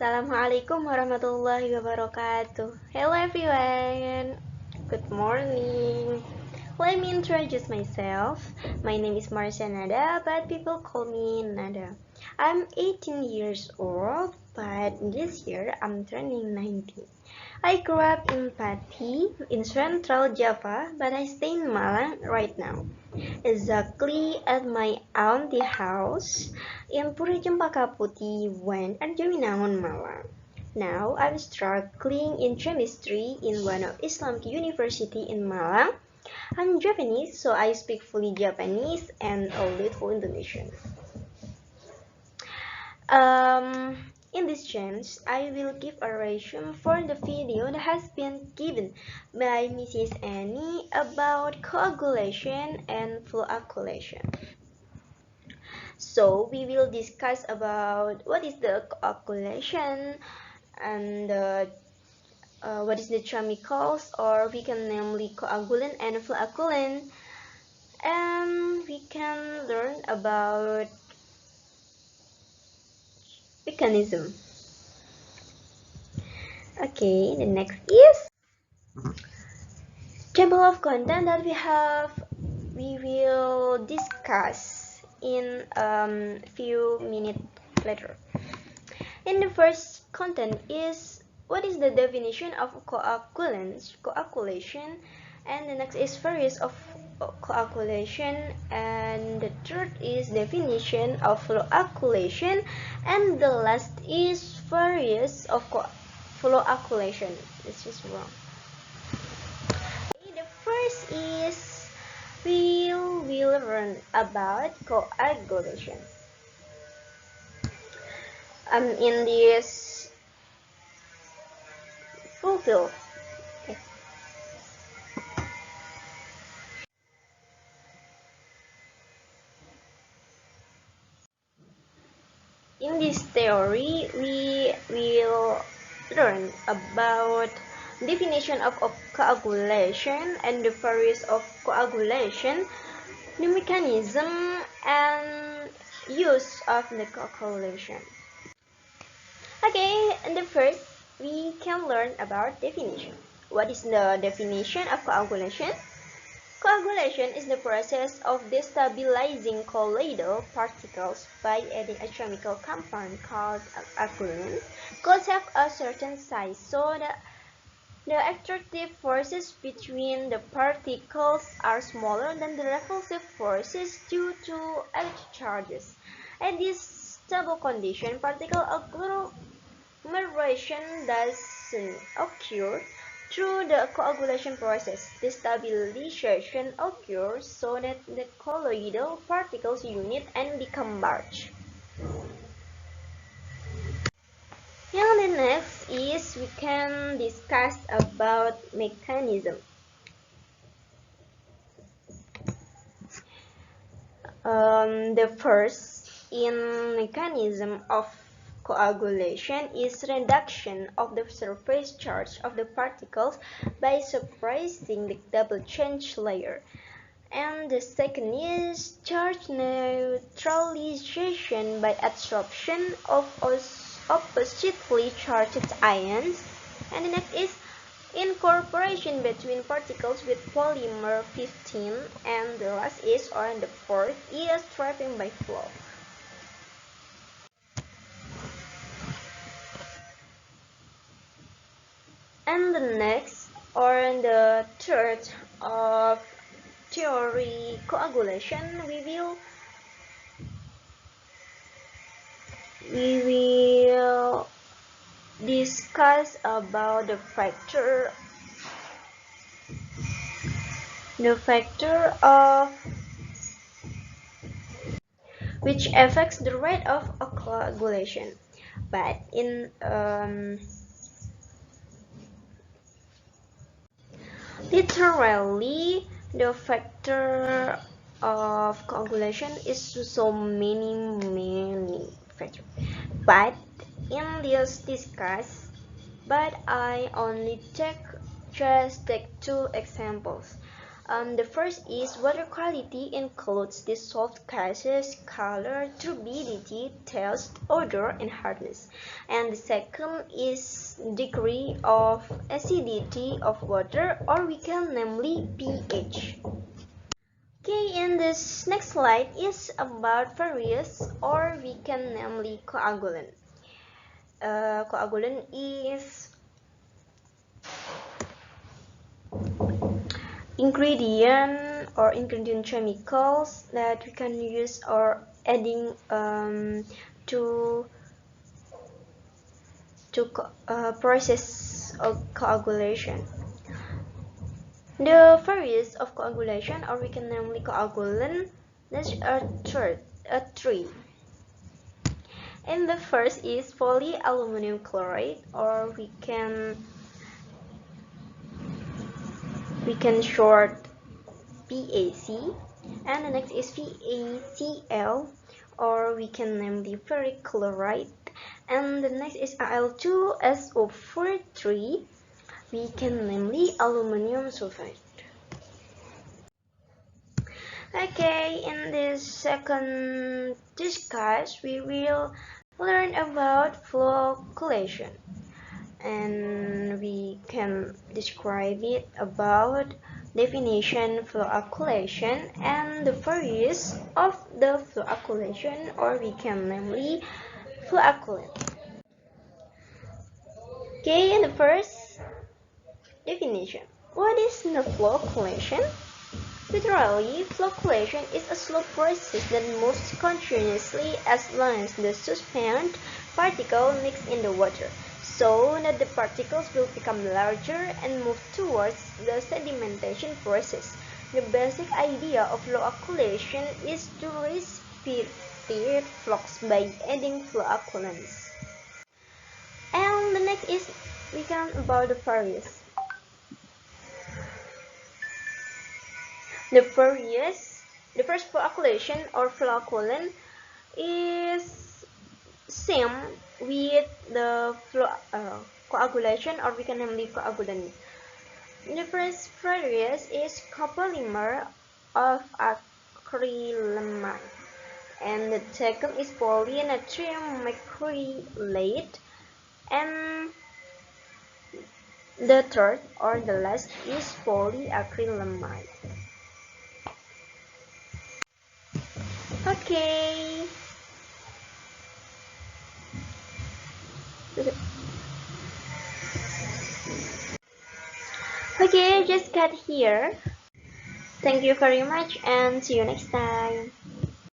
Assalamualaikum warahmatullahi wabarakatuh. Hello everyone. Good morning. Let me introduce myself. My name is Marsannada, but people call me Nada. I'm 18 years old, but this year I'm turning 19. I grew up in Pati, in Central Java, but I stay in Malang right now. Exactly at my auntie house in Pura Cempaka Putih when Arjaminangun, Malang. Now I'm struggling in chemistry in one of Islamic university in Malang. I'm Japanese, so I speak fully Japanese and a little Indonesian. In this chance, I will give a resume for the video that has been given by Mrs. Eny about coagulation and floccculation. So we will discuss about what is the coagulation and what is the chemicals, or we can namely coagulant and flocculant, and we can learn about mechanism. Okay, the next is table of content that we will discuss in few minutes later. In the first content is what is the definition of coagulation, and the next is various of coagulation, and the third is definition of floccculation, and the last is various of floccculation. This is wrong. The first is we will learn about coagulation. In this fulfill. Okay. In this theory, we will learn about definition of coagulation and the various of coagulation, the mechanism and use of the coagulation. Okay, and the first we can learn about definition. What is the definition of coagulation? Coagulation is the process of destabilizing colloidal particles by adding a chemical compound called coagulant. Coagulants have a certain size, so that the attractive forces between the particles are smaller than the repulsive forces due to electric charges. At this stable condition, particle agglomeration doesn't occur through the coagulation process. Destabilization occurs so that the colloidal particles unite and become large. And the next is we can discuss about mechanism. The first in mechanism of coagulation is reduction of the surface charge of the particles by suppressing the double chain layer. And the second is charge neutralization by adsorption of oppositely charged ions. And the next is incorporation between particles with polymer 15, and the last is, or the fourth is, trapping by flow. And the next, or the third of theory coagulation, we will discuss about the factor of which affects the rate of coagulation. But in literally, the factor of coagulation is so many factors. But in this discuss, but I only just take two examples. The first is water quality includes dissolved gases, color, turbidity, taste, odor, and hardness. And the second is degree of acidity of water, or we can namely pH. Okay, and this next slide is about various, or we can namely coagulant. Coagulant is ingredient chemicals that we can use or adding to process of coagulation. The various of coagulation, or we can namely coagulant, there's three. And the first is polyaluminum chloride, or we can short PAC, and the next is PACl, or we can name the ferric chloride, and the next is Al2SO43, we can namely aluminum sulfide. Okay, in this second discuss, we will learn about floccculation, and we can describe it about definition floccculation and the various of the floccculation, or we can namely floccculant. Okay, in the first definition, what is the floccculation? Literally, floccculation is a slow process that moves continuously as long as the suspended particle mix in the water, so that the particles will become larger and move towards the sedimentation process. The basic idea of floccculation is to repeat flocks by adding floccculants. And the next is we can about the various. The first floccculation or flocculant is same with the coagulation, or we can namely coagulant. The first various is copolymer of acrylamide, and the second is polynatrium macrylate, and the third or the last is polyacrylamide. Okay. Okay, just cut here. Thank you very much and see you next time.